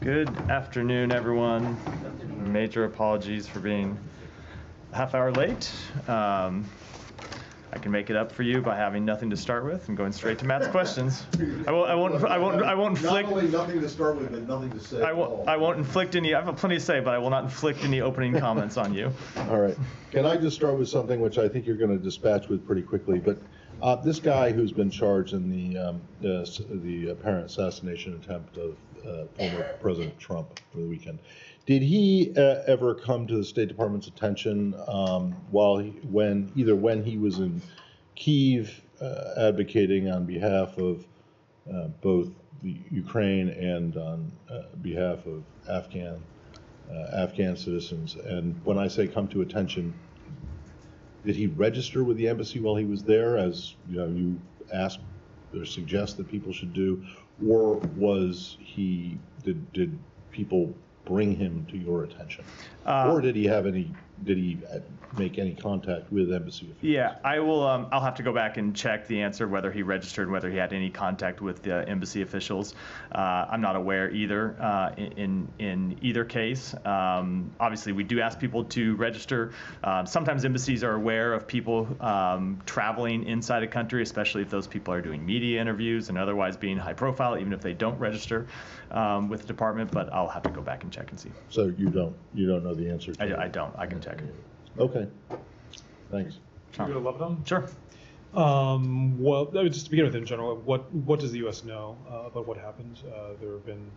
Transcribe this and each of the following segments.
Good afternoon, everyone. Major apologies for being a half hour late. I can make it up for you by having nothing to start with and going straight to Matt's questions. I won't inflict. Not only nothing to start with, but nothing to say. I won't inflict any. I have plenty to say, but I will not inflict any opening comments on you. All right. Can I just start with something which I think you're going to dispatch with pretty quickly? But this guy who's been charged in the apparent assassination attempt of former President Trump over the weekend, did he ever come to the State Department's attention when he was in Kyiv advocating on behalf of both the Ukraine and on behalf of Afghan citizens? And when I say come to attention, did he register with the embassy while he was there, as you ask or suggest that people should do, or did people bring him to your attention, or did he make any contact with embassy officials? Yeah, I'll have to go back and check the answer whether he registered, whether he had any contact with the embassy officials. I'm not aware either in either case. Obviously, we do ask people to register. Sometimes embassies are aware of people traveling inside a country, especially if those people are doing media interviews and otherwise being high profile, even if they don't register with the department. But I'll have to go back and check and see. So you don't know the answer to I don't. I can check. Okay. Thanks. Can we go to Lebanon? Sure. Well, just to begin with, in general, what does the U.S. know about what happened? There have been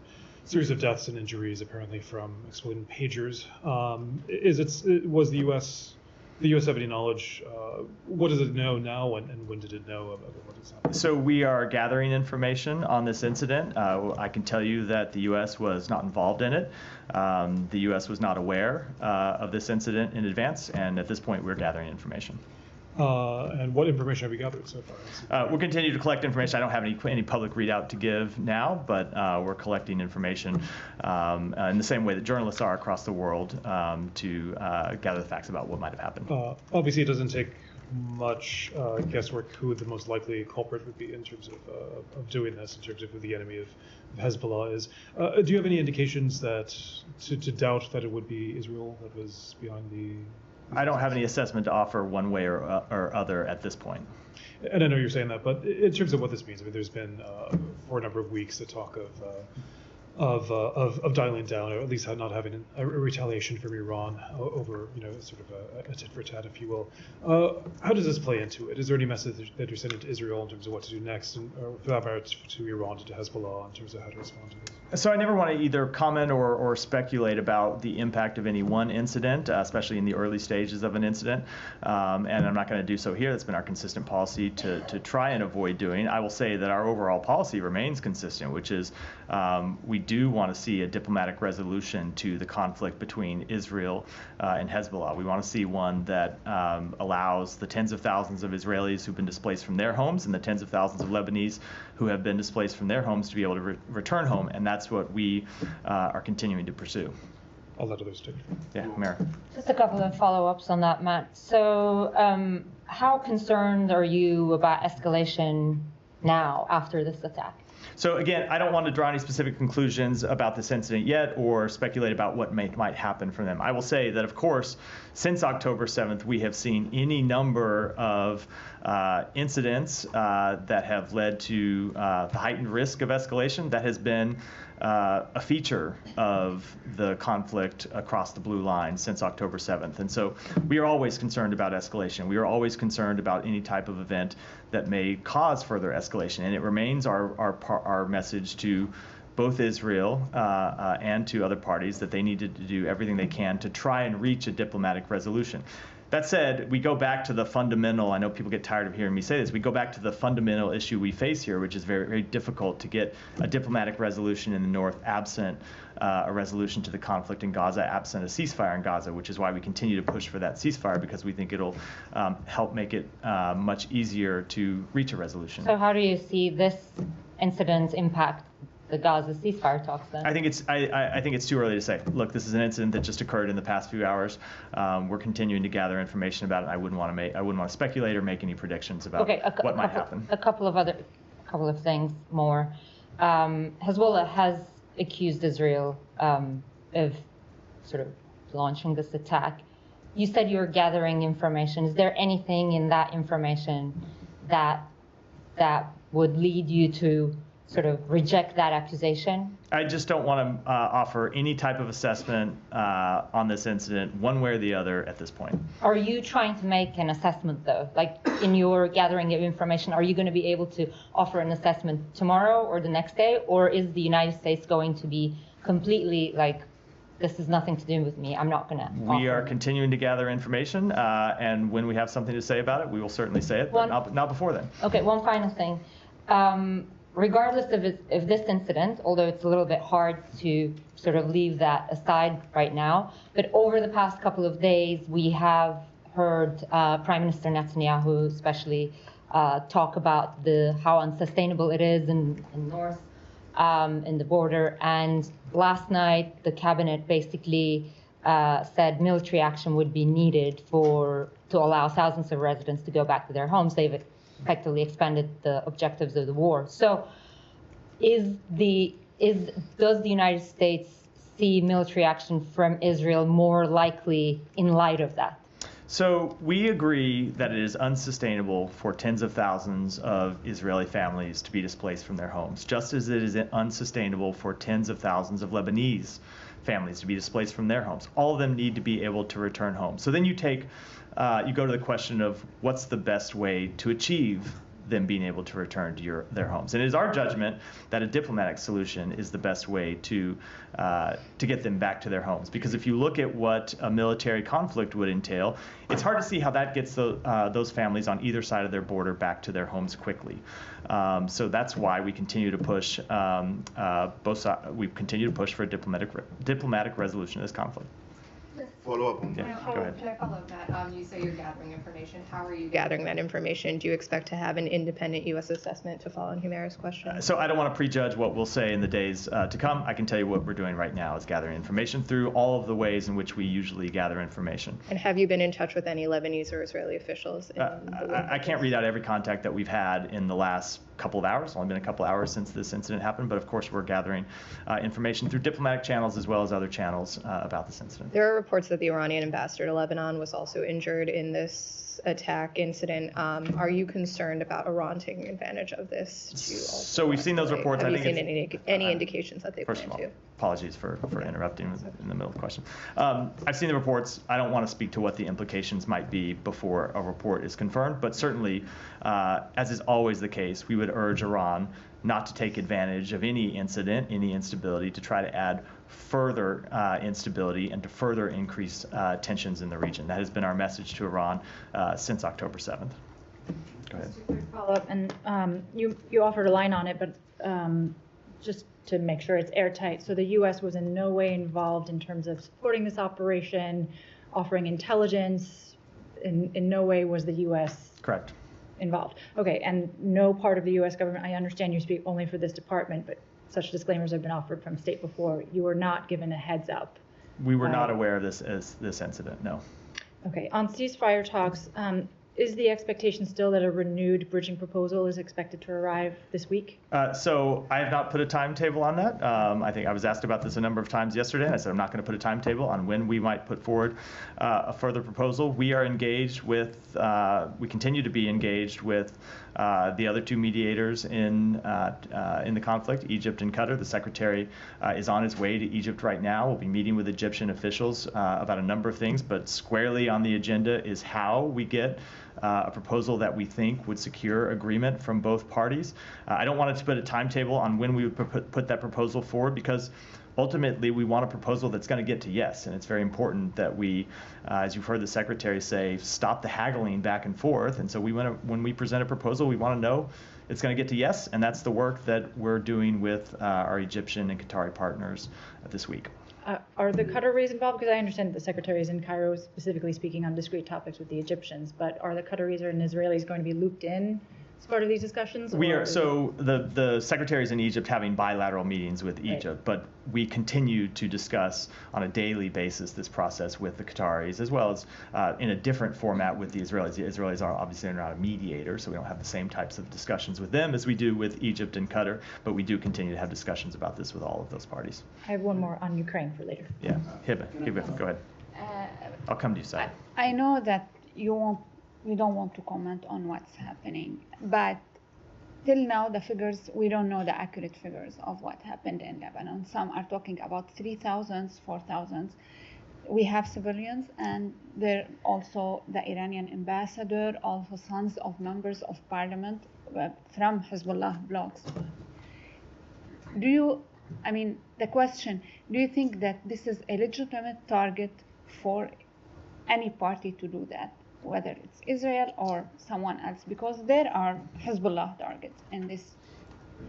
a series of deaths and injuries, apparently from exploding pagers. Was the U.S. have any knowledge? What does it know now, and when did it know about what has happened? So we are gathering information on this incident. I can tell you that the U.S. was not involved in it. The U.S. was not aware of this incident in advance, and at this point, we're gathering information. And what information have you gathered so far? We'll continue to collect information. I don't have any public readout to give now, but we're collecting information in the same way that journalists are across the world to gather the facts about what might have happened. Obviously, it doesn't take much guesswork who the most likely culprit would be in terms of doing this, in terms of who the enemy of Hezbollah is. Do you have any indications that to doubt that it would be Israel that was behind the... I don't have any assessment to offer one way or other at this point. And I know you're saying that, but in terms of what this means, I mean, there's been for a number of weeks the talk of dialing down, or at least not having a retaliation from Iran over, sort of a tit for tat, if you will. How does this play into it? Is there any message that you're sending to Israel in terms of what to do next, or for that matter to Iran, to Hezbollah, in terms of how to respond to this? So I never want to either comment or speculate about the impact of any one incident, especially in the early stages of an incident, and I'm not going to do so here. That's been our consistent policy to try and avoid doing. I will say that our overall policy remains consistent, which is we do want to see a diplomatic resolution to the conflict between Israel and Hezbollah. We want to see one that allows the tens of thousands of Israelis who've been displaced from their homes and the tens of thousands of Lebanese who have been displaced from their homes to be able to return home, and that's what we are continuing to pursue. I'll let others take. Yeah, Mary. Just a couple of follow-ups on that, Matt. So how concerned are you about escalation now after this attack? So again, I don't want to draw any specific conclusions about this incident yet or speculate about what might happen from them. I will say that, of course, since October 7th, we have seen any number of incidents that have led to the heightened risk of escalation. That has been a feature of the conflict across the blue line since October 7th. And so we are always concerned about escalation. We are always concerned about any type of event that may cause further escalation. And it remains our message to both Israel and to other parties that they needed to do everything they can to try and reach a diplomatic resolution. That said, we go back to the fundamental, I know people get tired of hearing me say this, we go back to the fundamental issue we face here, which is very, very difficult to get a diplomatic resolution in the north absent a resolution to the conflict in Gaza, absent a ceasefire in Gaza, which is why we continue to push for that ceasefire, because we think it'll help make it much easier to reach a resolution. So how do you see this incident impact the Gaza ceasefire talks then? I think it's too early to say. Look, this is an incident that just occurred in the past few hours. We're continuing to gather information about it. I wouldn't want to speculate or make any predictions about what might happen. A couple of things more. Hezbollah has accused Israel of sort of launching this attack. You said you were gathering information. Is there anything in that information that would lead you to sort of reject that accusation? I just don't want to offer any type of assessment on this incident one way or the other at this point. Are you trying to make an assessment, though? Like, in your gathering of information, are you going to be able to offer an assessment tomorrow or the next day? Or is the United States going to be completely like, this has nothing to do with me, I'm not going to offer? We are continuing to gather information, and when we have something to say about it, we will certainly say it, but not before then. Okay, one final thing. Regardless of this incident, although it's a little bit hard to sort of leave that aside right now, but over the past couple of days, we have heard Prime Minister Netanyahu especially talk about how unsustainable it is in north, in the border. And last night, the cabinet basically said military action would be needed to allow thousands of residents to go back to their homes. They've effectively expanded the objectives of the war. So does the United States see military action from Israel more likely in light of that? So we agree that it is unsustainable for tens of thousands of Israeli families to be displaced from their homes, just as it is unsustainable for tens of thousands of Lebanese families to be displaced from their homes. All of them need to be able to return home. So then you go to the question of what's the best way to achieve them being able to return to their homes. And it is our judgment that a diplomatic solution is the best way to get them back to their homes. Because if you look at what a military conflict would entail, it's hard to see how that gets those families on either side of their border back to their homes quickly. So that's why we continue to push we continue to push for a diplomatic resolution of this conflict. Follow up on that. Yeah, go ahead. Can I follow up that? You say you're gathering information. How are you gathering that information? Do you expect to have an independent U.S. assessment to follow on Humera's question? So I don't want to prejudge what we'll say in the days to come. I can tell you what we're doing right now is gathering information through all of the ways in which we usually gather information. And have you been in touch with any Lebanese or Israeli officials? I can't read out every contact that we've had in the last couple of hours. It's only been a couple of hours since this incident happened, but of course we're gathering information through diplomatic channels as well as other channels about this incident. There are reports that the Iranian ambassador to Lebanon was also injured in this attack incident. Are you concerned about Iran taking advantage of this to also So we've seen those reports. Have you seen any indications that they plan to? Apologies for interrupting in the middle of the question. I've seen the reports. I don't want to speak to what the implications might be before a report is confirmed, but certainly, as is always the case, we would urge Iran not to take advantage of any incident, any instability, to try to add further instability and to further increase tensions in the region. That has been our message to Iran since October 7th. Go ahead. Just a quick follow-up, and you offered a line on it, but just to make sure it's airtight. So the U.S. was in no way involved in terms of supporting this operation, offering intelligence. In no way was the U.S. Correct. involved. Okay, and no part of the U.S. government, I understand you speak only for this department, but such disclaimers have been offered from state before. You were not given a heads up. We were not aware of this incident, no. Okay, on ceasefire talks, is the expectation still that a renewed bridging proposal is expected to arrive this week? So I have not put a timetable on that. I think I was asked about this a number of times yesterday, and I said I'm not going to put a timetable on when we might put forward a further proposal. We are engaged with, we continue to be engaged with the other two mediators in the conflict, Egypt and Qatar. The secretary is on his way to Egypt right now. We'll be meeting with Egyptian officials about a number of things, but squarely on the agenda is how we get a proposal that we think would secure agreement from both parties. I don't want to put a timetable on when we would put that proposal forward, because ultimately we want a proposal that's going to get to yes, and it's very important that we, as you've heard the secretary say, stop the haggling back and forth. And so when we present a proposal, we want to know it's going to get to yes, and that's the work that we're doing with our Egyptian and Qatari partners this week. Are the Qataris involved? Because I understand that the secretary is in Cairo specifically speaking on discrete topics with the Egyptians, but are the Qataris and Israelis going to be looped in as part of these discussions? We or are, is so the secretary's in Egypt having bilateral meetings with Egypt, but we continue to discuss on a daily basis this process with the Qataris, as well as in a different format with the Israelis. The Israelis are obviously not a mediator, so we don't have the same types of discussions with them as we do with Egypt and Qatar, but we do continue to have discussions about this with all of those parties. I have one more on Ukraine for later. Yeah, Hiba, go ahead. I'll come to you, Sai. I know that you don't want to comment on what's happening, but till now the figures, we don't know the accurate figures of what happened in Lebanon. Some are talking about 3,000, 4,000. We have civilians, and there also the Iranian ambassador, also sons of members of parliament from Hezbollah blocs. The question, do you think that this is a legitimate target for any party to do that, whether it's Israel or someone else? Because there are Hezbollah targets in this,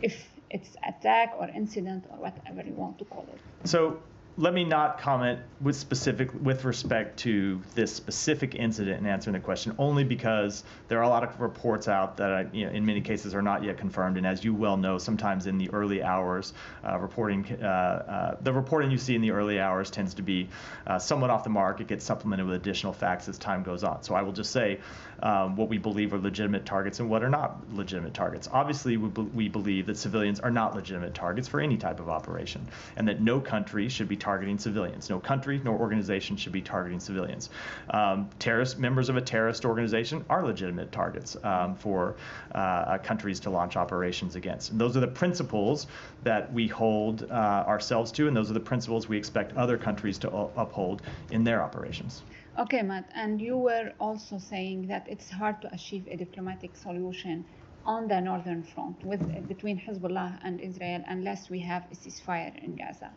if it's attack or incident or whatever you want to call it. So let me not comment with respect to this specific incident in answering the question, only because there are a lot of reports out that in many cases are not yet confirmed. And as you well know, sometimes in the early hours, the reporting you see in the early hours tends to be somewhat off the mark. It gets supplemented with additional facts as time goes on. So I will just say what we believe are legitimate targets and what are not legitimate targets. Obviously, we believe that civilians are not legitimate targets for any type of operation, and that no country should be targeting civilians. No country, no organization should be targeting civilians. Members of a terrorist organization are legitimate targets for countries to launch operations against. And those are the principles that we hold ourselves to, and those are the principles we expect other countries to uphold in their operations. Okay, Matt, and you were also saying that it's hard to achieve a diplomatic solution on the northern front between Hezbollah and Israel unless we have a ceasefire in Gaza.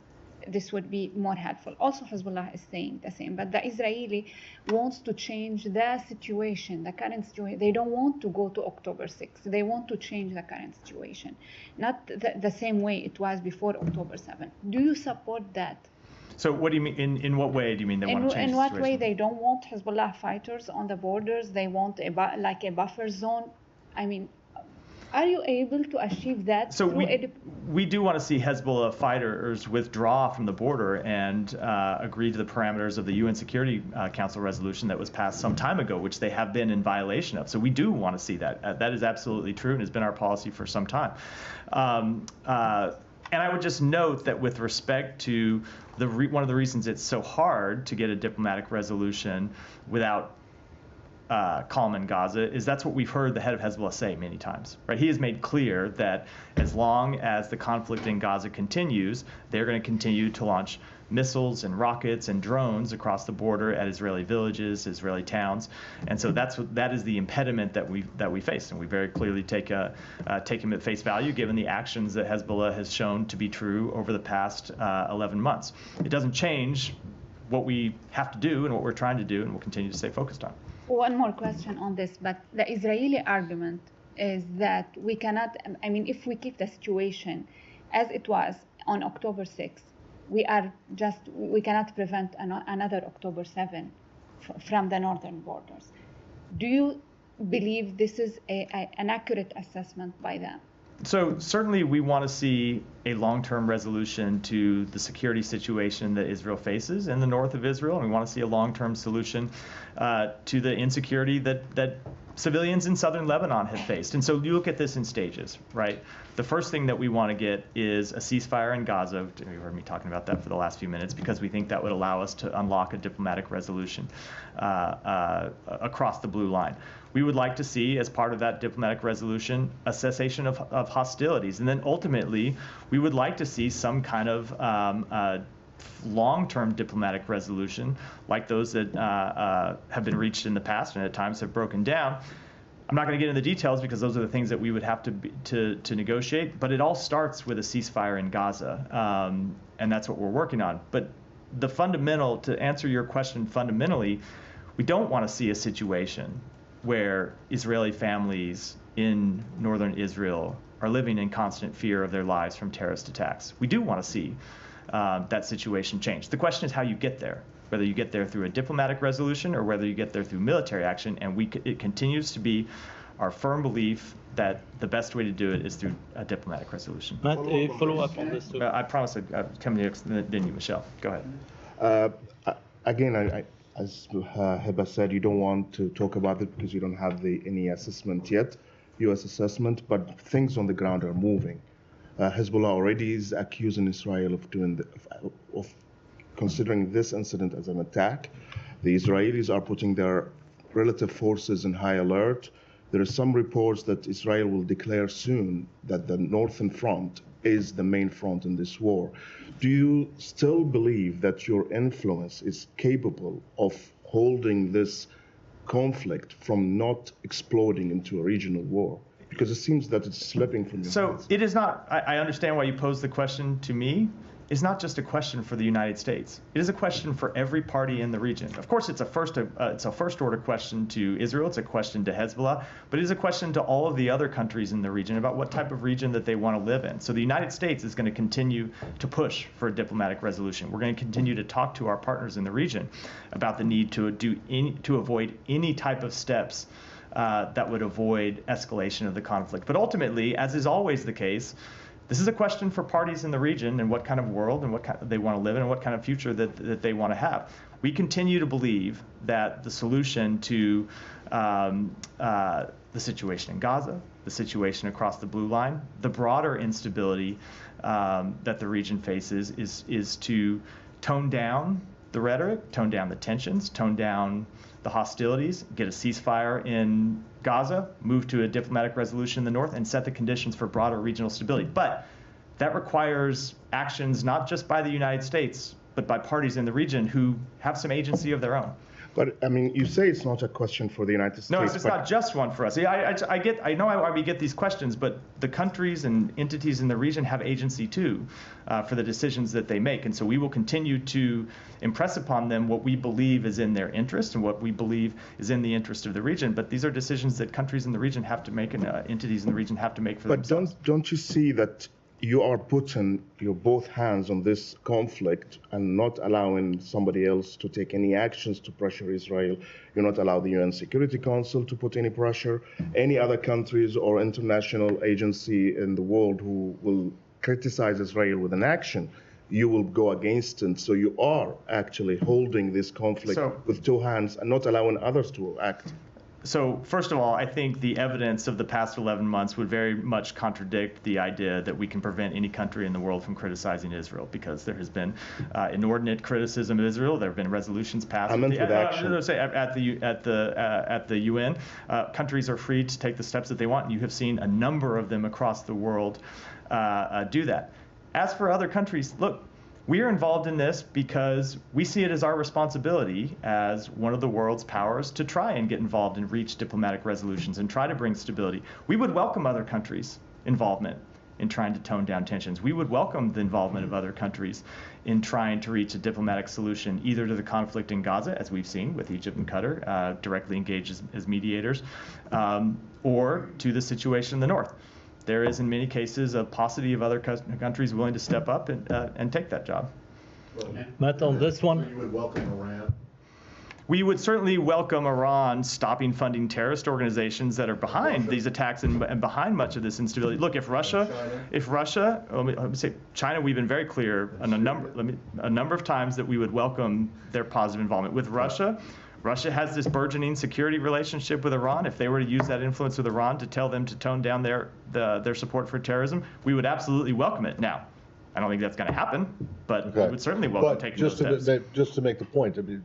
This would be more helpful. Also, Hezbollah is saying the same, but the Israeli wants to change the situation, the current situation. They don't want to go to October 6th. They want to change the current situation, not the same way it was before October 7th. Do you support that? So what do you mean, in what way do you mean they want to change in the what situation? way? They don't want Hezbollah fighters on the borders. They want a buffer zone. Are you able to achieve that? So we do want to see Hezbollah fighters withdraw from the border and agree to the parameters of the UN Security Council resolution that was passed some time ago, which they have been in violation of. So we do want to see that. That is absolutely true and has been our policy for some time. And I would just note that with respect to one of the reasons it's so hard to get a diplomatic resolution without calm in Gaza is that's what we've heard the head of Hezbollah say many times, right? He has made clear that as long as the conflict in Gaza continues, they're going to continue to launch missiles and rockets and drones across the border at Israeli villages, Israeli towns, and so that is the impediment that we face, and we very clearly take him at face value given the actions that Hezbollah has shown to be true over the past 11 months. It doesn't change what we have to do and what we're trying to do, and we'll continue to stay focused on. One more question on this, but the Israeli argument is that we cannot, if we keep the situation as it was on October 6th, we cannot prevent another October 7 from the northern borders. Do you believe this is an accurate assessment by them? So certainly we want to see a long-term resolution to the security situation that Israel faces in the north of Israel, and we want to see a long-term solution to the insecurity that civilians in southern Lebanon have faced. And so you look at this in stages, right? The first thing that we want to get is a ceasefire in Gaza. You heard me talking about that for the last few minutes because we think that would allow us to unlock a diplomatic resolution across the blue line. We would like to see, as part of that diplomatic resolution, a cessation of hostilities. And then ultimately, we would like to see some kind of long-term diplomatic resolution like those that have been reached in the past and at times have broken down. I'm not going to get into the details because those are the things that we would have to negotiate, but it all starts with a ceasefire in Gaza, and that's what we're working on. But to answer your question fundamentally, we don't want to see a situation where Israeli families in northern Israel are living in constant fear of their lives from terrorist attacks. We do want to see that situation change. The question is how you get there, whether you get there through a diplomatic resolution or whether you get there through military action, and it continues to be our firm belief that the best way to do it is through a diplomatic resolution. Matt, a follow-up on this too. I promise I'd come next, then you, Michelle. Go ahead. Again, as Heba said, you don't want to talk about it because you don't have any assessment yet, U.S. assessment, but things on the ground are moving. Hezbollah already is accusing Israel of considering this incident as an attack. The Israelis are putting their relative forces in high alert. There are some reports that Israel will declare soon that the Northern Front is the main front in this war. Do you still believe that your influence is capable of holding this conflict from not exploding into a regional war? Because it seems that it's slipping from your hands. It is not, I understand why you posed the question to me. It's not just a question for the United States. It is a question for every party in the region. Of course, it's a first order question to Israel. It's a question to Hezbollah, but it is a question to all of the other countries in the region about what type of region that they want to live in. So the United States is going to continue to push for a diplomatic resolution. We're going to continue to talk to our partners in the region about the need to avoid any type of steps that would avoid escalation of the conflict. But ultimately, as is always the case, this is a question for parties in the region and what kind of world and what kind they want to live in and what kind of future that they want to have. We continue to believe that the solution to the situation in Gaza, the situation across the blue line, the broader instability that the region faces is to tone down the rhetoric, tone down the tensions, tone down the hostilities, get a ceasefire in Gaza, move to a diplomatic resolution in the north, and set the conditions for broader regional stability. But that requires actions not just by the United States, but by parties in the region who have some agency of their own. But I mean, you say it's not a question for the United States. No, it's not just one for us. I know why we get these questions, but the countries and entities in the region have agency too for the decisions that they make. And so we will continue to impress upon them what we believe is in their interest and what we believe is in the interest of the region. But these are decisions that countries in the region have to make and entities in the region have to make for themselves. But don't you see that you are putting your both hands on this conflict and not allowing somebody else to take any actions to pressure Israel? You're not allowing the UN Security Council to put any pressure, any other countries or international agency in the world who will criticize Israel with an action. You will go against it. So you are actually holding this conflict with two hands and not allowing others to act. So first of all, I think the evidence of the past 11 months would very much contradict the idea that we can prevent any country in the world from criticizing Israel, because there has been inordinate criticism of Israel. There have been resolutions passed at the UN. Countries are free to take the steps that they want, and you have seen a number of them across the world do that. As for other countries, look, we are involved in this because we see it as our responsibility as one of the world's powers to try and get involved and reach diplomatic resolutions and try to bring stability. We would welcome other countries' involvement in trying to tone down tensions. We would welcome the involvement of other countries in trying to reach a diplomatic solution, either to the conflict in Gaza, as we've seen with Egypt and Qatar, directly engaged as mediators, or to the situation in the north. There is, in many cases, a paucity of other countries willing to step up and take that job. Matt, on this one, you would welcome Iran? We would certainly welcome Iran stopping funding terrorist organizations that are behind these attacks and behind much of this instability. Look, if Russia, let me say China, we've been very clear on a number of times that we would welcome their positive involvement. With Russia has this burgeoning security relationship with Iran. If they were to use that influence with Iran to tell them to tone down their support for terrorism, we would absolutely welcome it. Now, I don't think that's going to happen, but we would certainly welcome taking those steps. Just to make the point, I mean,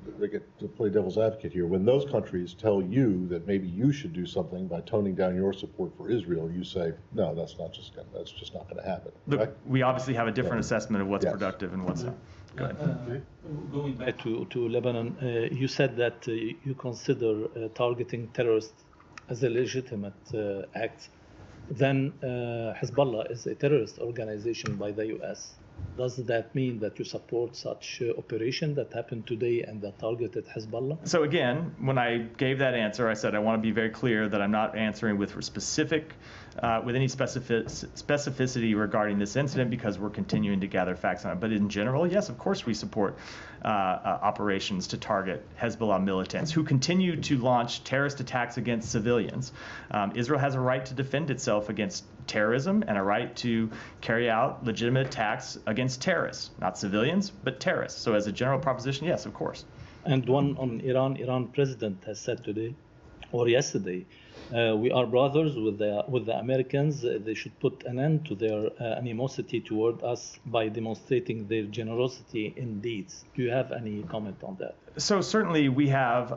to play devil's advocate here, when those countries tell you that maybe you should do something by toning down your support for Israel, you say, no, that's just not going to happen. Look, right? we obviously have a different assessment of what's productive and what's not. Go ahead. Going back to Lebanon, you said that you consider targeting terrorists as a legitimate act. Then Hezbollah is a terrorist organization by the U.S. Does that mean that you support such operation that happened today and that targeted Hezbollah? So again, when I gave that answer, I said I want to be very clear that I'm not answering with any specificity regarding this incident because we're continuing to gather facts on it. But in general, yes, of course we support operations to target Hezbollah militants who continue to launch terrorist attacks against civilians. Israel has a right to defend itself against terrorism and a right to carry out legitimate attacks against terrorists, not civilians, but terrorists. So as a general proposition, yes, of course. And one on Iran. Iran president has said today or yesterday, we are brothers with the Americans. They should put an end to their animosity toward us by demonstrating their generosity in deeds. Do you have any comment on that? So certainly we have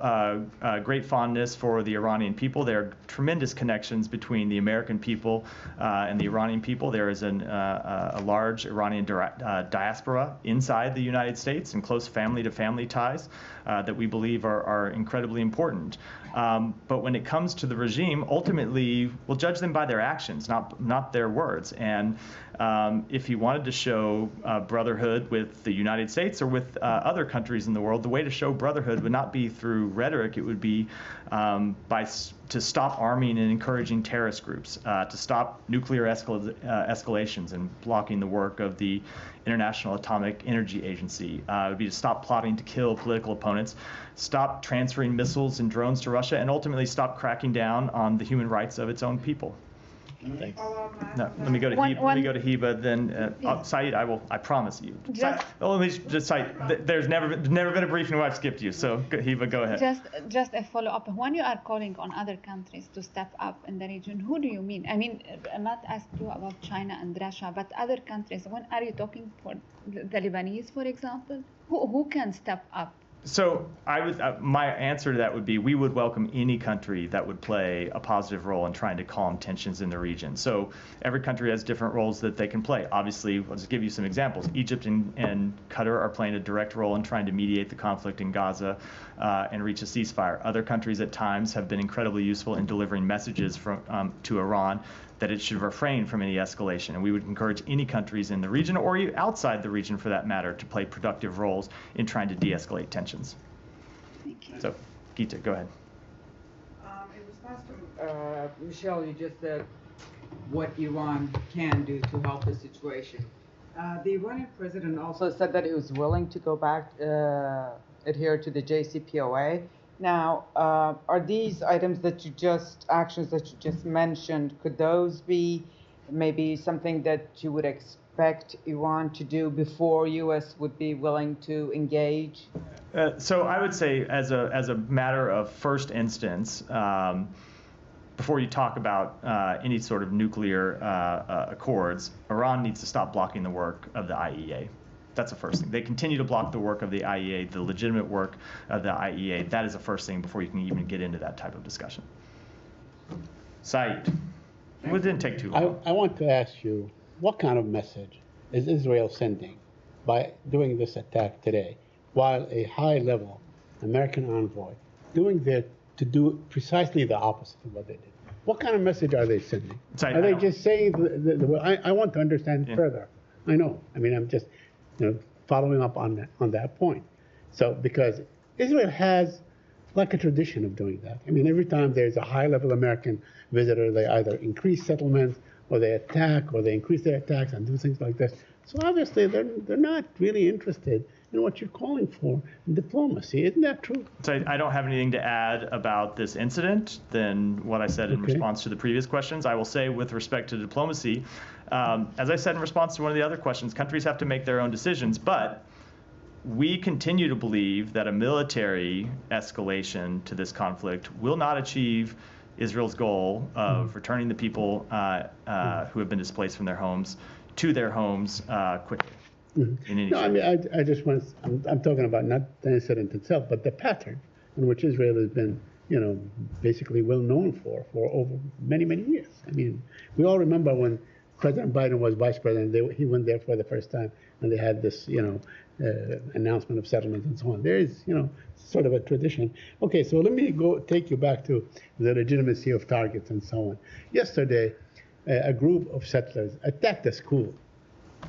great fondness for the Iranian people. There are tremendous connections between the American people and the Iranian people. There is a large Iranian diaspora inside the United States and close family-to-family ties that we believe are incredibly important. But when it comes to the regime, ultimately we'll judge them by their actions, not their words. And if he wanted to show brotherhood with the United States or with other countries in the world, the way to show brotherhood would not be through rhetoric. It would be to stop arming and encouraging terrorist groups, to stop nuclear escalations and blocking the work of the International Atomic Energy Agency. It would be to stop plotting to kill political opponents, stop transferring missiles and drones to Russia, and ultimately stop cracking down on the human rights of its own people. Thanks. No, let me go to Heba. Let me go to Heba. Then Saeed, I promise you. Let me just Saeed. There's never been a briefing where I've skipped you. So Heba, go ahead. Just a follow up. When you are calling on other countries to step up in the region, who do you mean? I mean, I'm not asking you about China and Russia, but other countries. When are you talking for the Lebanese, for example? Who can step up? So my answer to that would be we would welcome any country that would play a positive role in trying to calm tensions in the region. So every country has different roles that they can play. Obviously, I'll just give you some examples. Egypt and Qatar are playing a direct role in trying to mediate the conflict in Gaza and reach a ceasefire. Other countries at times have been incredibly useful in delivering messages to Iran that it should refrain from any escalation. And we would encourage any countries in the region or outside the region for that matter to play productive roles in trying to de-escalate tensions. Thank you. So, Geeta, go ahead. In response to Michelle, you just said what Iran can do to help the situation. The Iranian president also said that he was willing to go back, adhere to the JCPOA. Now, are these items actions that you just mentioned, could those be maybe something that you would expect Iran to do before U.S. would be willing to engage? So I would say as a matter of first instance, before you talk about any sort of nuclear accords, Iran needs to stop blocking the work of the IEA. That's the first thing. They continue to block the work of the IEA, the legitimate work of the IEA. That is the first thing before you can even get into that type of discussion. Saeed, it didn't take too long. I want to ask you, what kind of message is Israel sending by doing this attack today, while a high-level American envoy to do precisely the opposite of what they did? What kind of message are they sending? Are they just saying, I want to understand further. I know. I mean, I'm just following up on that point. So, because Israel has like a tradition of doing that. I mean, every time there's a high-level American visitor, they either increase settlements, or they attack, or they increase their attacks and do things like this. So obviously, they're not really interested in what you're calling for in diplomacy. Isn't that true? So I don't have anything to add about this incident than what I said in response to the previous questions. I will say with respect to diplomacy, as I said in response to one of the other questions, countries have to make their own decisions, but we continue to believe that a military escalation to this conflict will not achieve Israel's goal of returning the people who have been displaced from their homes to their homes quickly. No, I mean, I just want, I'm talking about not the incident itself, but the pattern in which Israel has been, basically well known for over many, many years. I mean, we all remember when President Biden was vice president, he went there for the first time, and they had this, announcement of settlements and so on. There is, sort of a tradition. Okay, so let me take you back to the legitimacy of targets and so on. Yesterday, a group of settlers attacked a school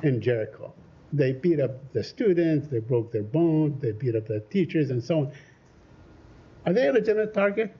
in Jericho, they beat up the students, they broke their bones, they beat up the teachers, and so on. Are they a legitimate target?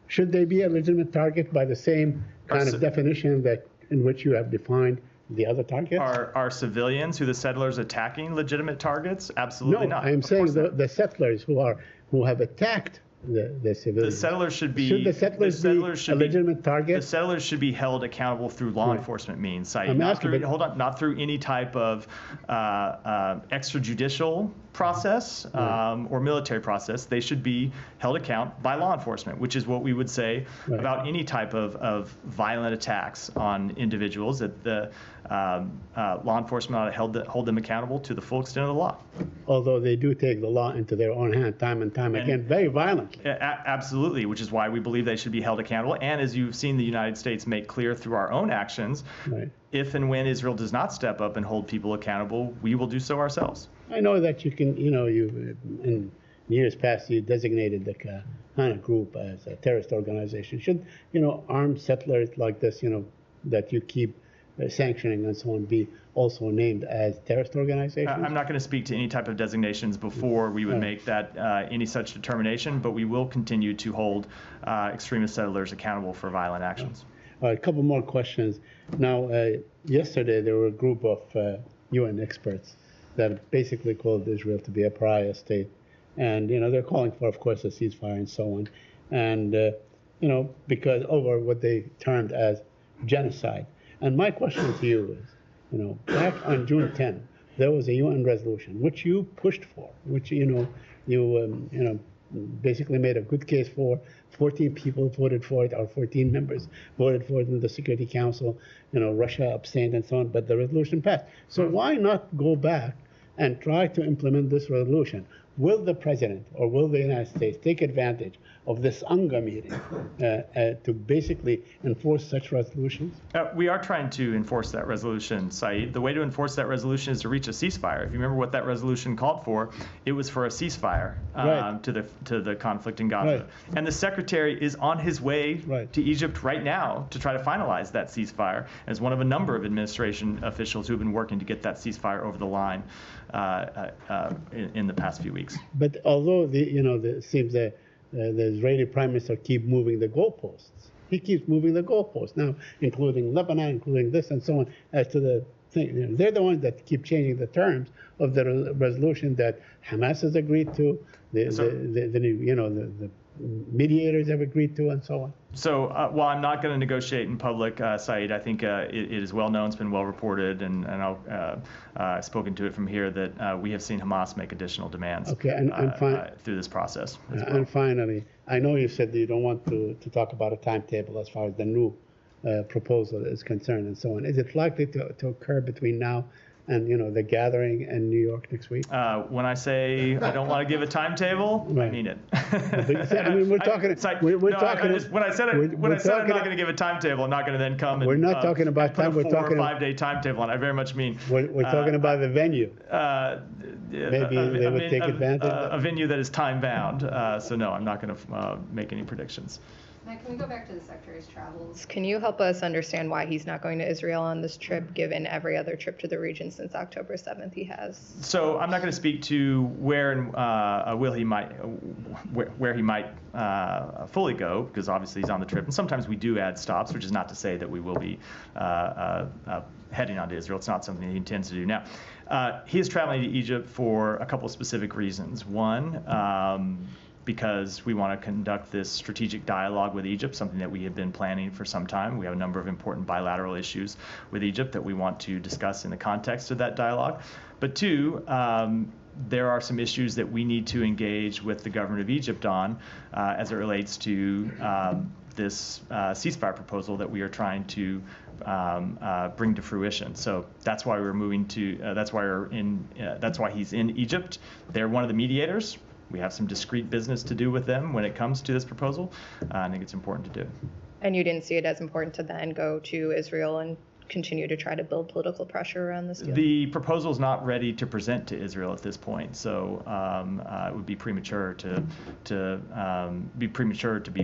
Should they be a legitimate target by the same kind of definition that in which you have defined the other targets? Are civilians who the settlers attacking legitimate targets? Absolutely no, not. I'm saying the settlers who have attacked the civilians. The settlers should be. Should the settlers be a legitimate target? The settlers should be held accountable through law enforcement means, Saeed. I'm Not asking, through, hold on, not through any type of extrajudicial process or military process. They should be held account by law enforcement, which is what we would say about any type of violent attacks on individuals. That the law enforcement ought to hold them accountable to the full extent of the law. Although they do take the law into their own hand time and time again, very violently. Absolutely, which is why we believe they should be held accountable. And as you've seen the United States make clear through our own actions, if and when Israel does not step up and hold people accountable, we will do so ourselves. I know that you can, you in years past you designated the Kahana group as a terrorist organization. Should, armed settlers like this, that you keep sanctioning and so on, be also named as terrorist organizations? I'm not going to speak to any type of designations before we would make that any such determination, but we will continue to hold extremist settlers accountable for violent actions. A couple more questions. Now, yesterday there were a group of UN experts that basically called Israel to be a pariah state, and they're calling for, of course, a ceasefire and so on, and because over what they termed as genocide. And my question to you is, back on June 10th, there was a UN resolution which you pushed for, which you basically made a good case for. 14 people voted for it, or 14 members voted for it in the Security Council. Russia abstained and so on, but the resolution passed. So why not go back and try to implement this resolution? Will the president or will the United States take advantage of this UNGA meeting to basically enforce such resolutions? We are trying to enforce that resolution, Saeed. The way to enforce that resolution is to reach a ceasefire. If you remember what that resolution called for, it was for a ceasefire to the conflict in Gaza. And the secretary is on his way to Egypt right now to try to finalize that ceasefire as one of a number of administration officials who have been working to get that ceasefire over the line in the past few weeks. But although it seems that the Israeli Prime Minister keeps moving the goalposts, he keeps moving the goalposts now, including Lebanon, including this and so on, as to the thing. They're the ones that keep changing the terms of the resolution that Hamas has agreed to, the mediators have agreed to, and so on. So while I'm not going to negotiate in public, Saeed, I think it is well known, it's been well reported, and I've spoken to it from here that we have seen Hamas make additional demands through this process. And finally, I know you said that you don't want to talk about a timetable as far as the new proposal is concerned and so on. Is it likely to occur between now and the gathering in New York next week? When I say I don't want to give a timetable, I mean it. I mean, we're talking. When I said I'm not going to give a timetable, I'm not going to then come. We're not talking about time. We're talking 4 or 5 day timetable, and I very much mean. We're talking about the venue. Maybe they would take advantage. A venue that is time bound. So no, I'm not going to make any predictions. Matt, can we go back to the Secretary's travels? Can you help us understand why he's not going to Israel on this trip, given every other trip to the region since October 7th he has? So I'm not going to speak to where he might fully go, because obviously he's on the trip, and sometimes we do add stops, which is not to say that we will be heading on to Israel. It's not something he intends to do now. He is traveling to Egypt for a couple of specific reasons. One, because we want to conduct this strategic dialogue with Egypt, something that we have been planning for some time. We have a number of important bilateral issues with Egypt that we want to discuss in the context of that dialogue. But two, there are some issues that we need to engage with the government of Egypt on as it relates to this ceasefire proposal that we are trying to bring to fruition. So that's why we're moving to. That's why he's in Egypt. They're one of the mediators. We have some discrete business to do with them when it comes to this proposal. I think it's important to do. And you didn't see it as important to then go to Israel and continue to try to build political pressure around this deal? The proposal is not ready to present to Israel at this point, so it would be premature to be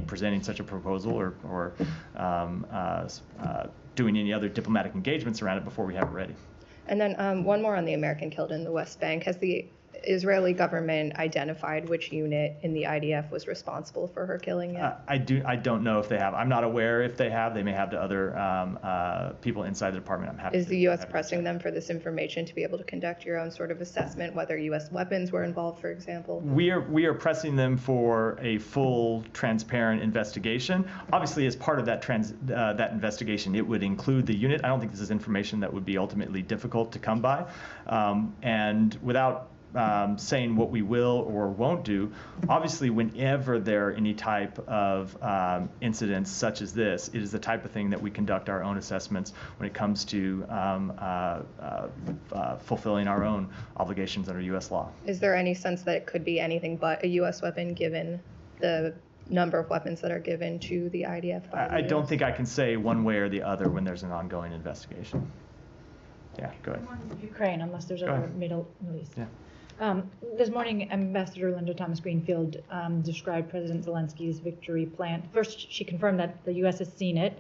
presenting such a proposal or doing any other diplomatic engagements around it before we have it ready. And then one more on the American killed in the West Bank. Has the Israeli government identified which unit in the IDF was responsible for her killing yet? I don't know if they have. I'm not aware if they have. They may have to other people inside the department. I'm happy. Is the U.S. pressing them for this information to be able to conduct your own sort of assessment, whether U.S. weapons were involved, for example? We are pressing them for a full, transparent investigation. Obviously, as part of that investigation, it would include the unit. I don't think this is information that would be ultimately difficult to come by, and without saying what we will or won't do. Obviously, whenever there are any type of incidents such as this, it is the type of thing that we conduct our own assessments when it comes to fulfilling our own obligations under U.S. law. Is there any sense that it could be anything but a U.S. weapon given the number of weapons that are given to the IDF? I don't think I can say one way or the other when there's an ongoing investigation. Yeah, go ahead. Ukraine, unless there's other Middle East. Yeah. This morning, Ambassador Linda Thomas-Greenfield described President Zelensky's victory plan. First, she confirmed that the U.S. has seen it,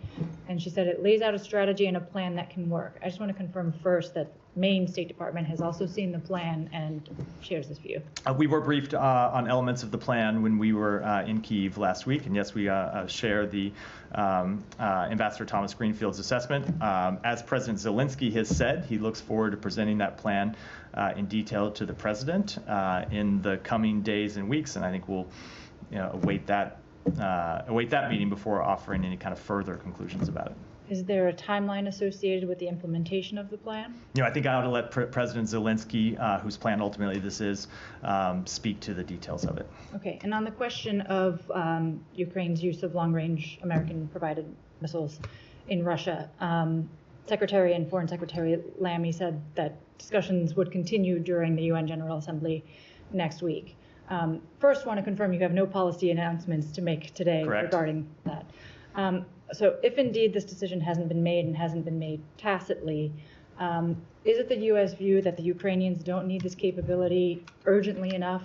and she said it lays out a strategy and a plan that can work. I just want to confirm first that Maine State Department has also seen the plan and shares this view. We were briefed on elements of the plan when we were in Kyiv last week, and yes, we share the Ambassador Thomas Greenfield's assessment. As President Zelensky has said, he looks forward to presenting that plan in detail to the president in the coming days and weeks, and I think we'll await that meeting before offering any kind of further conclusions about it. Is there a timeline associated with the implementation of the plan? I think I ought to let President Zelensky, whose plan ultimately this is, speak to the details of it. Okay, and on the question of Ukraine's use of long-range American-provided missiles in Russia, Secretary and Foreign Secretary Lamy said that discussions would continue during the UN General Assembly next week. First, want to confirm you have no policy announcements to make today regarding that. So if indeed this decision hasn't been made and hasn't been made tacitly, is it the U.S. view that the Ukrainians don't need this capability urgently enough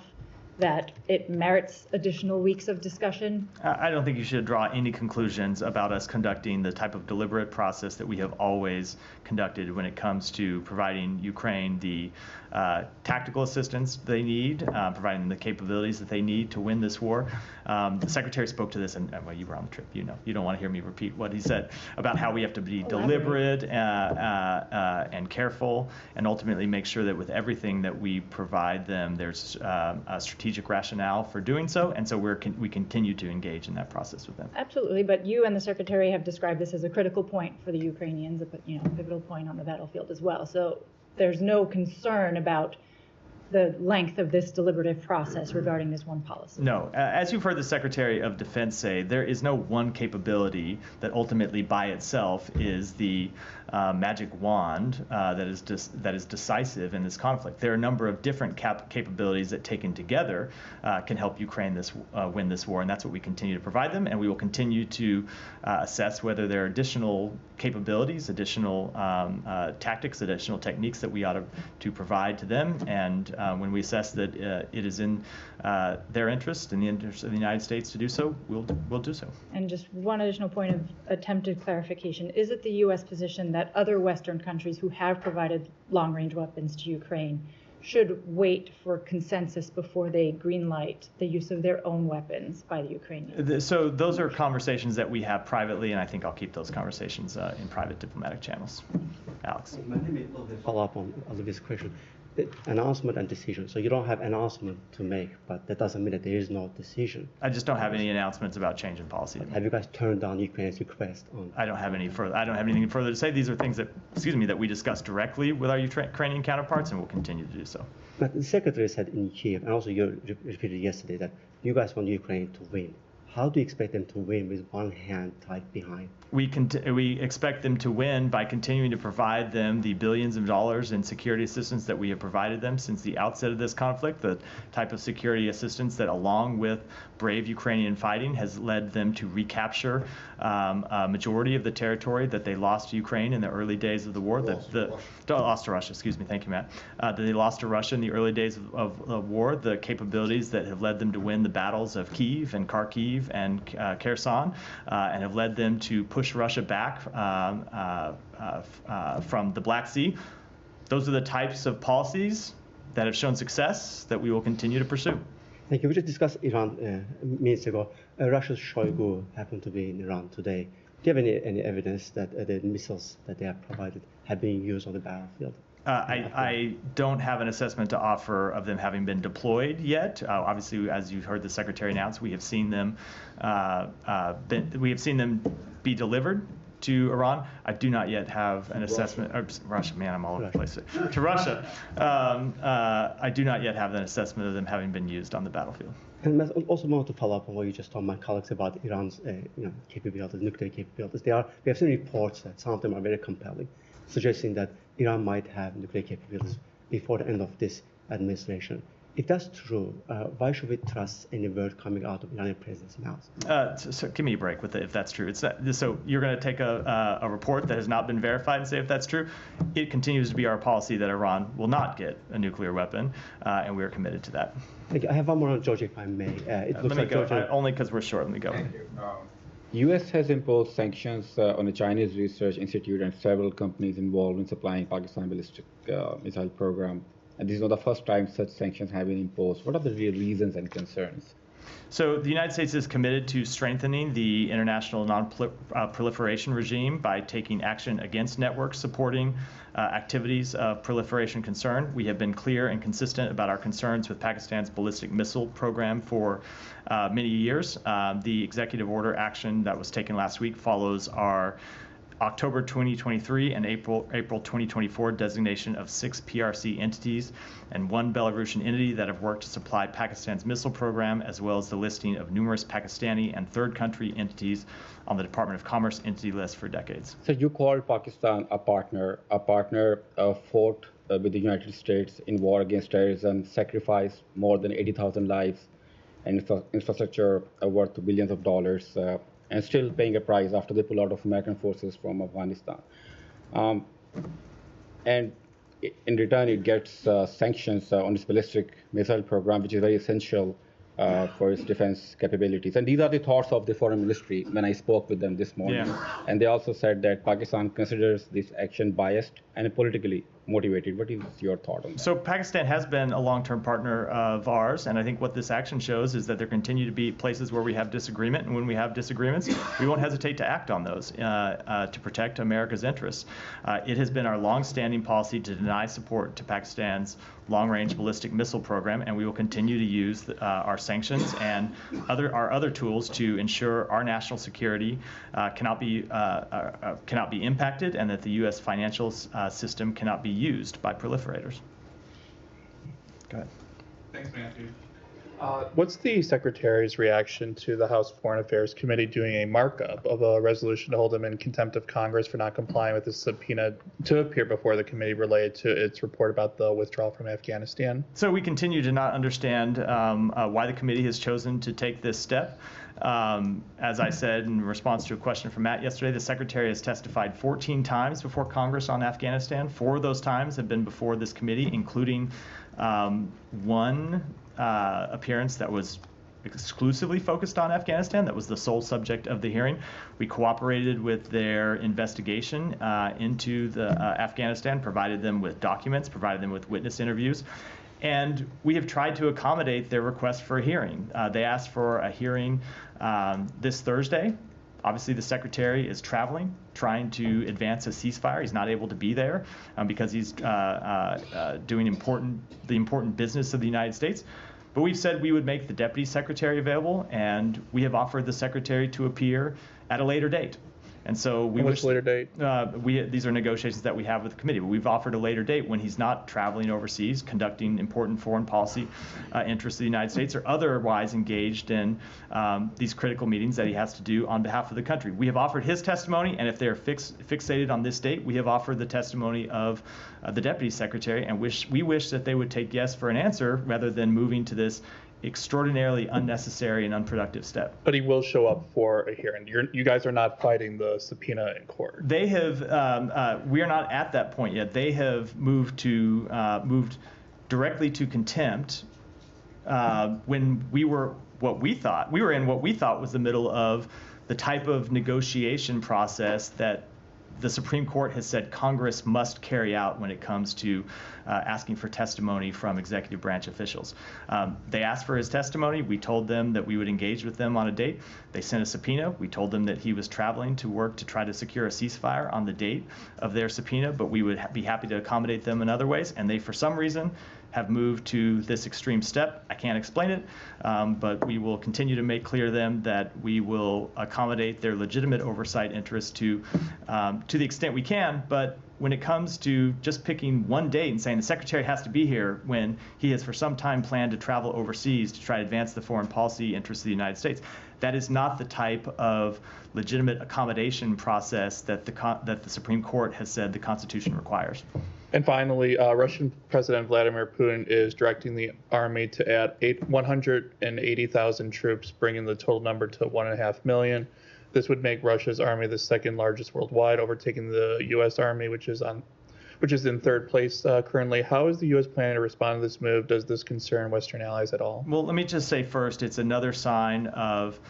that it merits additional weeks of discussion? I don't think you should draw any conclusions about us conducting the type of deliberate process that we have always conducted when it comes to providing Ukraine the tactical assistance they need, providing them the capabilities that they need to win this war. The Secretary spoke to this, and well, you were on the trip, you don't want to hear me repeat what he said about how we have to be deliberate and careful, and ultimately make sure that with everything that we provide them, there's a strategic rationale for doing so, and so we continue to engage in that process with them. Absolutely, but you and the Secretary have described this as a critical point for the Ukrainians, a pivotal point on the battlefield as well. So there's no concern about the length of this deliberative process regarding this one policy. No. As you've heard the Secretary of Defense say, there is no one capability that ultimately by itself is the magic wand that is decisive in this conflict. There are a number of different capabilities that taken together can help Ukraine win this war, and that's what we continue to provide them, and we will continue to assess whether there are additional capabilities, additional tactics, additional techniques that we ought to provide to them, and when we assess that it is in their interest, in the interest of the United States to do so, we'll do so. And just one additional point of attempted clarification. Is it the U.S. position that other Western countries who have provided long-range weapons to Ukraine should wait for consensus before they greenlight the use of their own weapons by the Ukrainians? So those are conversations that we have privately, and I think I'll keep those conversations in private diplomatic channels. Alex. Let me follow up on Olivia's question. The announcement and decision. So you don't have announcement to make, but that doesn't mean that there is no decision. I just don't have any announcement about change in policy. Have you guys turned down Ukraine's request on? I don't have any further. I don't have anything further to say. These are things that, that we discussed directly with our Ukrainian counterparts, and we'll continue to do so. But the Secretary said in Kyiv, and also you repeated yesterday, that you guys want Ukraine to win. How do you expect them to win with one hand tied behind? We expect them to win by continuing to provide them the billions of dollars in security assistance that we have provided them since the outset of this conflict, the type of security assistance that, along with brave Ukrainian fighting, has led them to recapture a majority of the territory that they lost to Ukraine in the early days of the war. Lost to Russia, excuse me, thank you, Matt. That they lost to Russia in the early days of war, the capabilities that have led them to win the battles of Kyiv and Kharkiv and Kherson, and have led them to push Russia back from the Black Sea. those are the types of policies that have shown success that we will continue to pursue. Thank you. We just discussed Iran minutes ago. Russia's Shoigu happened to be in Iran today. Do you have any evidence that the missiles that they have provided have been used on the battlefield? I don't have an assessment to offer of them having been deployed yet. Obviously, as you heard the Secretary announce, we have seen them be delivered to Iran. I do not yet have an assessment. Russia, man, I'm all over the place. To Russia, I do not yet have an assessment of them having been used on the battlefield. And I also want to follow up on what you just told my colleagues about Iran's capabilities, nuclear capabilities. We have seen reports that some of them are very compelling, suggesting that Iran might have nuclear capabilities before the end of this administration. If that's true, why should we trust any word coming out of Iranian president's mouth? So give me a break with it if that's true. It's not, so you're going to take a report that has not been verified and say if that's true. It continues to be our policy that Iran will not get a nuclear weapon, and we are committed to that. Thank you. I have one more on Georgia, if I may. Let me go. Only because we're short. Let me go. Thank you. U.S. has imposed sanctions on the Chinese Research Institute and several companies involved in supplying Pakistan ballistic missile program. And this is not the first time such sanctions have been imposed. What are the real reasons and concerns? So the United States is committed to strengthening the international non-proliferation regime by taking action against networks supporting activities of proliferation concern. We have been clear and consistent about our concerns with Pakistan's ballistic missile program for many years. The executive order action that was taken last week follows our October 2023 and April 2024 designation of 6 PRC entities and 1 Belarusian entity that have worked to supply Pakistan's missile program, as well as the listing of numerous Pakistani and third country entities on the Department of Commerce entity list for decades. So you called Pakistan a partner fought with the United States in war against terrorism, sacrificed more than 80,000 lives and infrastructure worth billions of dollars, and still paying a price after they pull out of American forces from Afghanistan. And in return, it gets sanctions on its ballistic missile program, which is very essential for its defense capabilities. And these are the thoughts of the foreign ministry when I spoke with them this morning. Yeah. And they also said that Pakistan considers this action biased and politically motivated. What is your thought on that? So Pakistan has been a long-term partner of ours, and I think what this action shows is that there continue to be places where we have disagreement, and when we have disagreements, we won't hesitate to act on those to protect America's interests. It has been our long-standing policy to deny support to Pakistan's long-range ballistic missile program, and we will continue to use our sanctions and our other tools to ensure our national security cannot be impacted, and that the U.S. financial system cannot be used by proliferators. Go ahead. Thanks, Matthew. What's the Secretary's reaction to the House Foreign Affairs Committee doing a markup of a resolution to hold him in contempt of Congress for not complying with the subpoena to appear before the committee related to its report about the withdrawal from Afghanistan? So we continue to not understand why the committee has chosen to take this step. As I said in response to a question from Matt yesterday, the Secretary has testified 14 times before Congress on Afghanistan. 4 of those times have been before this committee, including one appearance that was exclusively focused on Afghanistan. That was the sole subject of the hearing. We cooperated with their investigation into Afghanistan, provided them with documents, provided them with witness interviews. And we have tried to accommodate their request for a hearing. They asked for a hearing this Thursday. Obviously, the Secretary is traveling, trying to advance a ceasefire. He's not able to be there because he's doing the important business of the United States. But we've said we would make the Deputy Secretary available, and we have offered the Secretary to appear at a later date. And so we wish later date? These are negotiations that we have with the committee, but we've offered a later date when he's not traveling overseas, conducting important foreign policy interests of the United States, or otherwise engaged in these critical meetings that he has to do on behalf of the country. We have offered his testimony, and if they're fixated on this date, we have offered the testimony of the Deputy Secretary, and we wish that they would take yes for an answer rather than moving to this extraordinarily unnecessary and unproductive step. But he will show up for a hearing. You guys are not fighting the subpoena in court. They have. We are not at that point yet. They have moved directly to contempt when we were in what we thought was the middle of the type of negotiation process that the Supreme Court has said Congress must carry out when it comes to asking for testimony from executive branch officials. They asked for his testimony. We told them that we would engage with them on a date. They sent a subpoena. We told them that he was traveling to work to try to secure a ceasefire on the date of their subpoena, but we would be happy to accommodate them in other ways. And they, for some reason, have moved to this extreme step. I can't explain it, but we will continue to make clear to them that we will accommodate their legitimate oversight interests to the extent we can. But when it comes to just picking one date and saying the secretary has to be here when he has for some time planned to travel overseas to try to advance the foreign policy interests of the United States, that is not the type of legitimate accommodation process that the Supreme Court has said the Constitution requires. And finally, Russian President Vladimir Putin is directing the army to add 180,000 troops, bringing the total number to 1.5 million. This would make Russia's army the second largest worldwide, overtaking the U.S. Army, which is in third place currently. How is the U.S. planning to respond to this move? Does this concern Western allies at all? Well, let me just say first, it's another sign of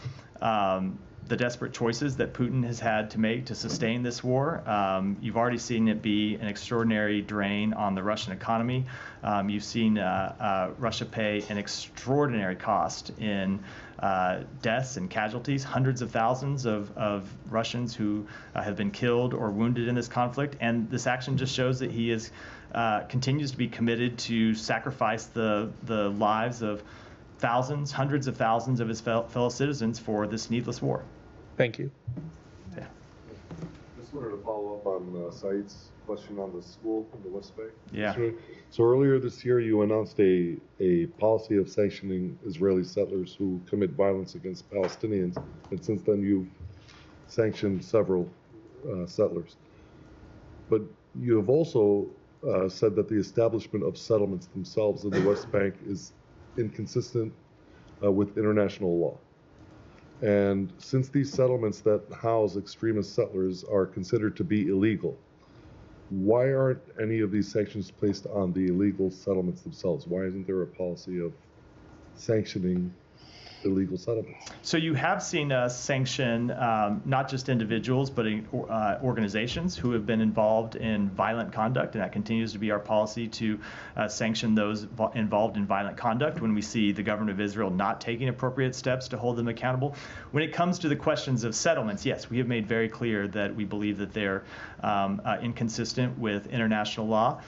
the desperate choices that Putin has had to make to sustain this war. You've already seen it be an extraordinary drain on the Russian economy. You've seen Russia pay an extraordinary cost in deaths and casualties, hundreds of thousands of Russians who have been killed or wounded in this conflict. And this action just shows that he is continues to be committed to sacrifice the lives of thousands, hundreds of thousands of his fellow citizens for this needless war. Thank you. Yeah. Just wanted to follow up on Saeed's question on the school in the West Bank. Yeah. So earlier this year, you announced a policy of sanctioning Israeli settlers who commit violence against Palestinians, and since then you've sanctioned several settlers. But you have also said that the establishment of settlements themselves in the West Bank is inconsistent with international law. And since these settlements that house extremist settlers are considered to be illegal, why aren't any of these sanctions placed on the illegal settlements themselves? Why isn't there a policy of sanctioning illegal settlements? So you have seen us sanction not just individuals, but organizations who have been involved in violent conduct, and that continues to be our policy to sanction those involved in violent conduct when we see the government of Israel not taking appropriate steps to hold them accountable. When it comes to the questions of settlements, yes, we have made very clear that we believe that they're inconsistent with international law.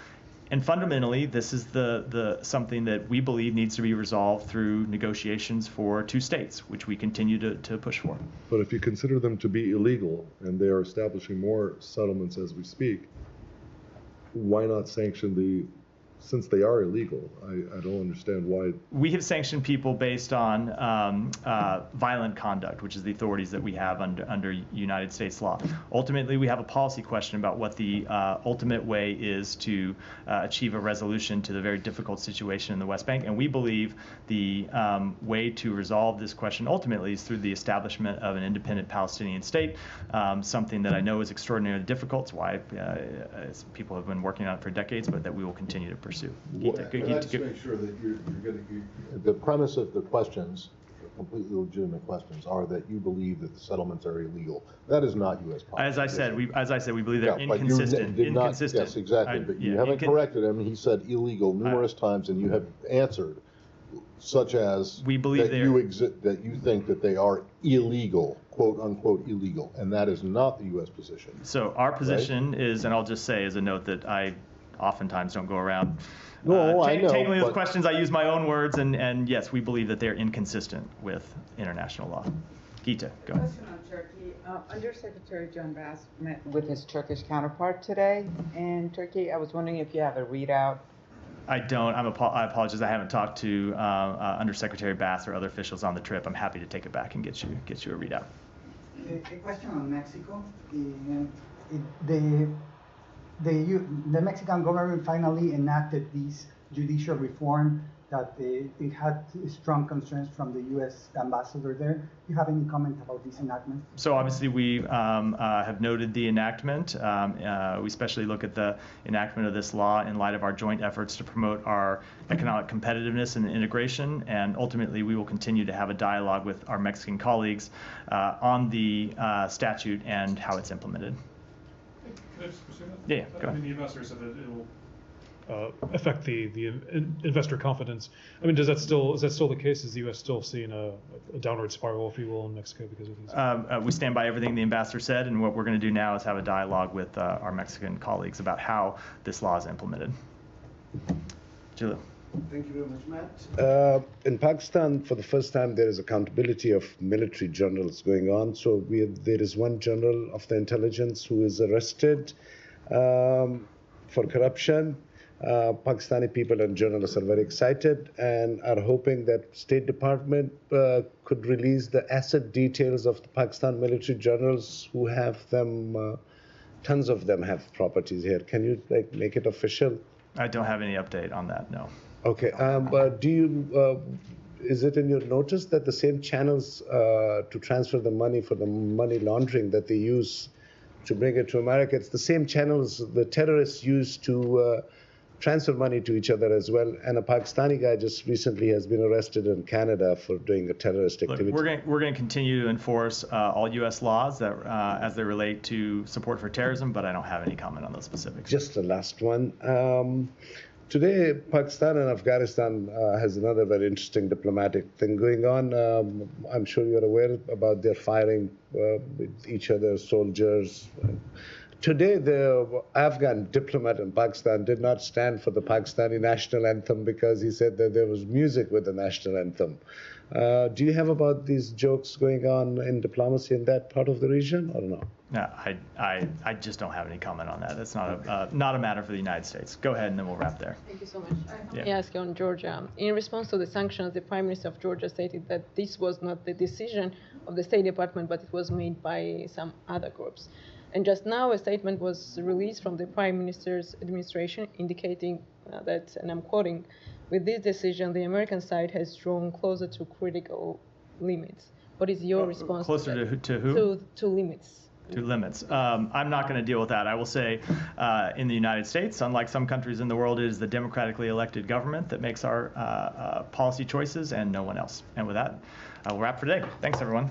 And fundamentally, this is the something that we believe needs to be resolved through negotiations for two states, which we continue to push for. But if you consider them to be illegal and they are establishing more settlements as we speak, why not sanction since they are illegal? I don't understand why. We have sanctioned people based on violent conduct, which is the authorities that we have under United States law. Ultimately, we have a policy question about what the ultimate way is to achieve a resolution to the very difficult situation in the West Bank. And we believe the way to resolve this question ultimately is through the establishment of an independent Palestinian state, something that I know is extraordinarily difficult. It's why people have been working on it for decades, but that we will continue to pursue. Let's make sure that you're getting the premise of the questions, completely legitimate questions, are that you believe that the settlements are illegal. That is not U.S. policy. As I said, we believe they're inconsistent. Yes, exactly. But you haven't corrected him. He said illegal numerous times, and you have answered, such as we believe that you think that they are illegal, quote unquote illegal, and that is not the U.S. position. So our position is, and I'll just say as a note that I oftentimes don't go around taking those questions. I use my own words, and yes, we believe that they're inconsistent with international law. Gita, go ahead. Question on Turkey. Undersecretary John Bass met with his Turkish counterpart today in Turkey. I was wondering if you have a readout. I don't. I apologize. I haven't talked to Undersecretary Bass or other officials on the trip. I'm happy to take it back and get you a readout. A question on Mexico. The Mexican government finally enacted this judicial reform that it had strong concerns from the U.S. ambassador there. Do you have any comment about this enactment? So obviously we have noted the enactment. We especially look at the enactment of this law in light of our joint efforts to promote our economic competitiveness and integration. And ultimately we will continue to have a dialogue with our Mexican colleagues on the statute and how it's implemented. just pursue that? Yeah, go ahead. I mean, the ambassador said that it will affect the investor confidence. I mean, is that still the case? Is the U.S. still seeing a downward spiral, if you will, in Mexico because of these? We stand by everything the ambassador said, and what we're going to do now is have a dialogue with our Mexican colleagues about how this law is implemented. Julio. Thank you very much, Matt. In Pakistan, for the first time, there is accountability of military generals going on. So there is one general of the intelligence who is arrested for corruption. Pakistani people and journalists are very excited and are hoping that State Department could release the asset details of the Pakistan military generals who have them. Tons of them have properties here. Can you make it official? I don't have any update on that. No. Okay. But is it in your notice that the same channels to transfer the money for the money laundering that they use to bring it to America, it's the same channels the terrorists use to transfer money to each other as well. And a Pakistani guy just recently has been arrested in Canada for doing a terrorist activity. Look, we're going to continue to enforce all U.S. laws that as they relate to support for terrorism, but I don't have any comment on those specifics. Just the last one. Today, Pakistan and Afghanistan has another very interesting diplomatic thing going on. I'm sure you're aware about their firing with each other's soldiers. Today, the Afghan diplomat in Pakistan did not stand for the Pakistani national anthem because he said that there was music with the national anthem. Do you have about these jokes going on in diplomacy in that part of the region or no? No, I just don't have any comment on that. That's not a matter for the United States. Go ahead and then we'll wrap there. Thank you so much. Let me ask you on Georgia. In response to the sanctions, the Prime Minister of Georgia stated that this was not the decision of the State Department, but it was made by some other groups. And just now a statement was released from the Prime Minister's administration indicating that, and I'm quoting, "With this decision, the American side has drawn closer to critical limits." What is your response? Closer to who? To limits. To limits. I'm not going to deal with that. I will say in the United States, unlike some countries in the world, it is the democratically elected government that makes our policy choices and no one else. And with that, we'll wrap for today. Thanks, everyone.